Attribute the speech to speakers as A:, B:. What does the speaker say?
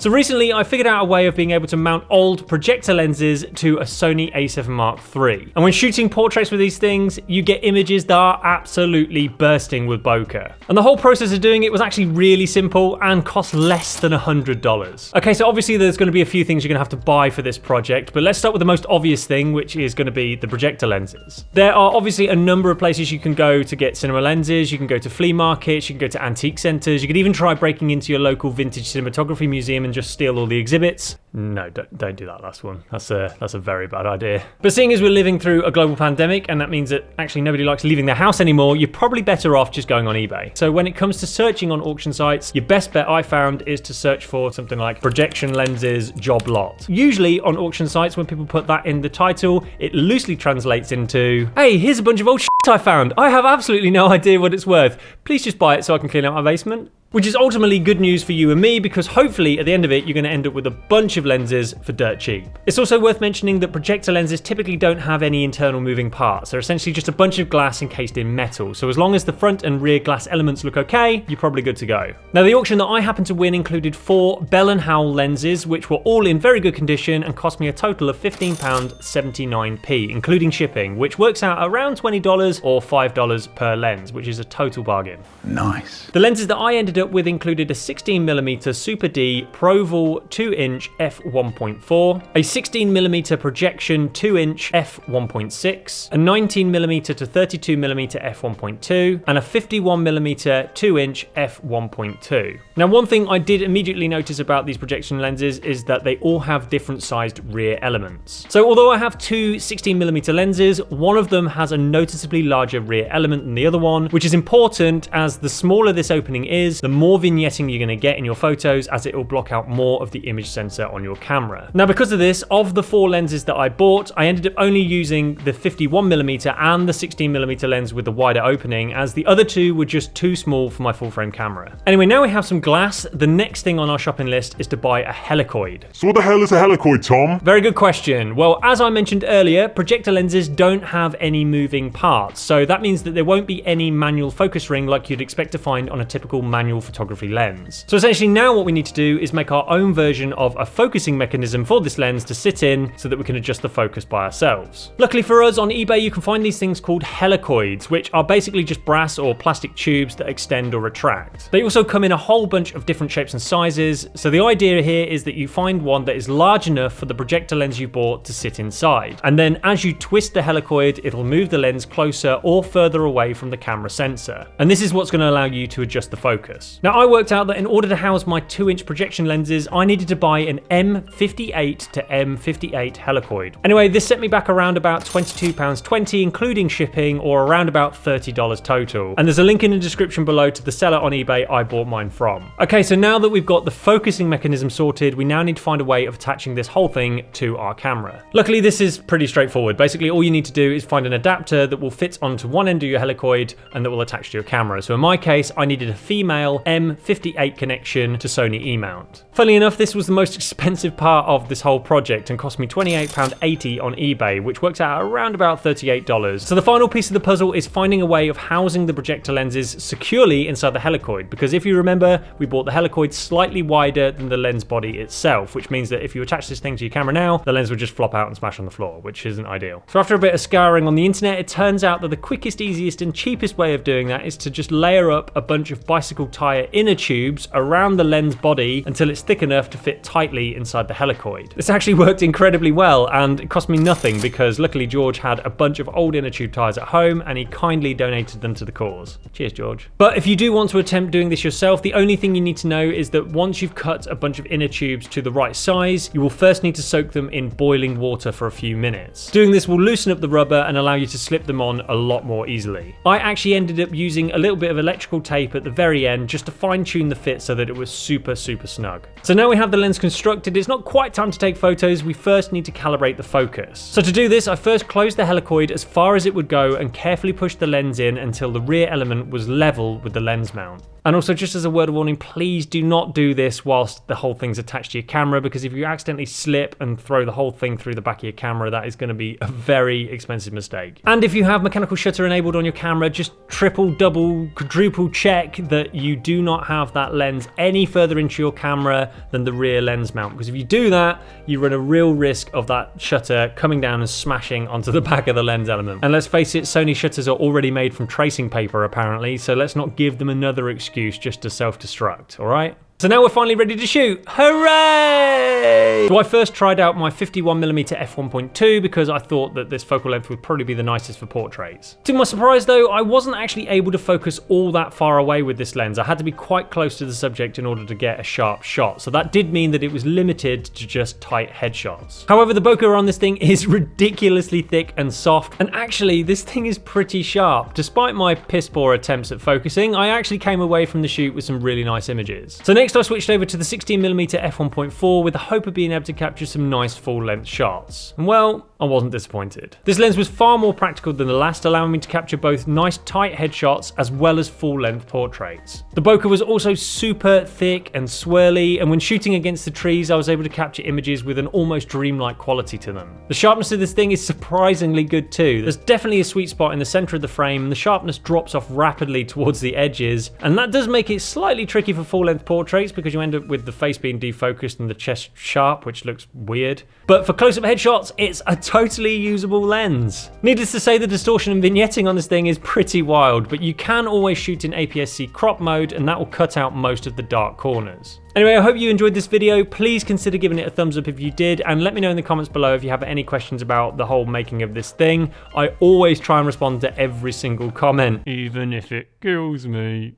A: So recently I figured out a way of being able to mount old projector lenses to a Sony a7 Mark III. And when shooting portraits with these things, you get images that are absolutely bursting with bokeh. And the whole process of doing it was actually really simple and cost less than $100. Okay, so obviously there's going to be a few things you're going to have to buy for this project, but let's start with the most obvious thing, which is going to be the projector lenses. There are obviously a number of places you can go to get cinema lenses. You can go to flea markets, you can go to antique centres, you could even try breaking into your local vintage cinematography museum and just steal all the exhibits. No, don't do that last one. That's a very bad idea. But seeing as we're living through a global pandemic, and that means that actually nobody likes leaving their house anymore, you're probably better off just going on eBay. So when it comes to searching on auction sites, your best bet I found is to search for something like projection lenses job lot. Usually on auction sites, when people put that in the title, it loosely translates into, hey, here's a bunch of old shit I found. I have absolutely no idea what it's worth. Please just buy it so I can clean out my basement. Which is ultimately good news for you and me, because hopefully at the end of it, you're going to end up with a bunch of lenses for dirt cheap. It's also worth mentioning that projector lenses typically don't have any internal moving parts. They're essentially just a bunch of glass encased in metal. So as long as the front and rear glass elements look okay, you're probably good to go. Now, the auction that I happened to win included 4 Bell & Howell lenses, which were all in very good condition and cost me a total of £15.79, including shipping, which works out around $20 or $5 per lens, which is a total bargain.
B: Nice.
A: The lenses that I ended up with included a 16mm Super D Proval 2-inch f1.4, a 16mm projection 2-inch f1.6, a 19mm to 32mm f1.2, and a 51mm 2-inch f1.2. Now, one thing I did immediately notice about these projection lenses is that they all have different sized rear elements. So although I have 2 16mm lenses, one of them has a noticeably larger rear element than the other one, which is important as the smaller this opening is, the more vignetting you're going to get in your photos, as it will block out more of the image sensor on your camera. Now, because of this, of the 4 lenses that I bought, I ended up only using the 51mm and the 16mm lens with the wider opening, as the other 2 were just too small for my full frame camera. Anyway, now we have some glass, the next thing on our shopping list is to buy a helicoid.
C: So what the hell is a helicoid, Tom?
A: Very good question. Well, as I mentioned earlier, projector lenses don't have any moving parts, so that means that there won't be any manual focus ring like you'd expect to find on a typical manual photography lens. So essentially now what we need to do is make our own version of a focusing mechanism for this lens to sit in so that we can adjust the focus by ourselves. Luckily for us, on eBay you can find these things called helicoids, which are basically just brass or plastic tubes that extend or retract. They also come in a whole bunch of different shapes and sizes, so the idea here is that you find one that is large enough for the projector lens you bought to sit inside, and then as you twist the helicoid, it'll move the lens closer or further away from the camera sensor, and this is what's going to allow you to adjust the focus. Now, I worked out that in order to house my 2-inch projection lenses, I needed to buy an M58 to M58 helicoid. Anyway, this set me back around about £22.20 including shipping, or around about $30 total, and there's a link in the description below to the seller on eBay I bought mine from. Okay, so now that we've got the focusing mechanism sorted, we now need to find a way of attaching this whole thing to our camera. Luckily, this is pretty straightforward. Basically, all you need to do is find an adapter that will fit onto one end of your helicoid and that will attach to your camera. So in my case, I needed a female M58 connection to Sony E-mount. Funnily enough, this was the most expensive part of this whole project and cost me £28.80 on eBay, which works out around about $38. So the final piece of the puzzle is finding a way of housing the projector lenses securely inside the helicoid, because if you remember, we bought the helicoid slightly wider than the lens body itself, which means that if you attach this thing to your camera now, the lens would just flop out and smash on the floor, which isn't ideal. So after a bit of scouring on the internet, it turns out that the quickest, easiest and cheapest way of doing that is to just layer up a bunch of bicycle tire inner tubes around the lens body until it's thick enough to fit tightly inside the helicoid. This actually worked incredibly well, and it cost me nothing because luckily George had a bunch of old inner tube tires at home and he kindly donated them to the cause. Cheers, George. But if you do want to attempt doing this yourself, the only thing you need to know is that once you've cut a bunch of inner tubes to the right size, you will first need to soak them in boiling water for a few minutes. Doing this will loosen up the rubber and allow you to slip them on a lot more easily. I actually ended up using a little bit of electrical tape at the very end just to fine tune the fit so that it was super snug. So now we have the lens constructed, it's not quite time to take photos, we first need to calibrate the focus. So to do this, I first closed the helicoid as far as it would go and carefully pushed the lens in until the rear element was level with the lens mount. And also, just as a word of warning, please do not do this whilst the whole thing's attached to your camera, because if you accidentally slip and throw the whole thing through the back of your camera, that is going to be a very expensive mistake. And if you have mechanical shutter enabled on your camera, just triple, double, quadruple check that you do not have that lens any further into your camera than the rear lens mount, because if you do that, you run a real risk of that shutter coming down and smashing onto the back of the lens element. And let's face it, Sony shutters are already made from tracing paper apparently, so let's not give them another excuse just to self-destruct, all right? So now we're finally ready to shoot. Hooray! So I first tried out my 51mm f1.2 because I thought that this focal length would probably be the nicest for portraits. To my surprise though, I wasn't actually able to focus all that far away with this lens. I had to be quite close to the subject in order to get a sharp shot. So that did mean that it was limited to just tight headshots. However, the bokeh on this thing is ridiculously thick and soft, and actually this thing is pretty sharp. Despite my piss poor attempts at focusing, I actually came away from the shoot with some really nice images. So next I switched over to the 16mm f1.4 with the hope of being able to capture some nice full-length shots. And well, I wasn't disappointed. This lens was far more practical than the last, allowing me to capture both nice tight headshots as well as full-length portraits. The bokeh was also super thick and swirly, and when shooting against the trees, I was able to capture images with an almost dreamlike quality to them. The sharpness of this thing is surprisingly good too. There's definitely a sweet spot in the center of the frame, and the sharpness drops off rapidly towards the edges, and that does make it slightly tricky for full-length portraits because you end up with the face being defocused and the chest sharp, which looks weird. But for close-up headshots, it's a totally usable lens. Needless to say, the distortion and vignetting on this thing is pretty wild, but you can always shoot in APS-C crop mode, and that will cut out most of the dark corners. Anyway, I hope you enjoyed this video. Please consider giving it a thumbs up if you did, and let me know in the comments below if you have any questions about the whole making of this thing. I always try and respond to every single comment, even if it kills me.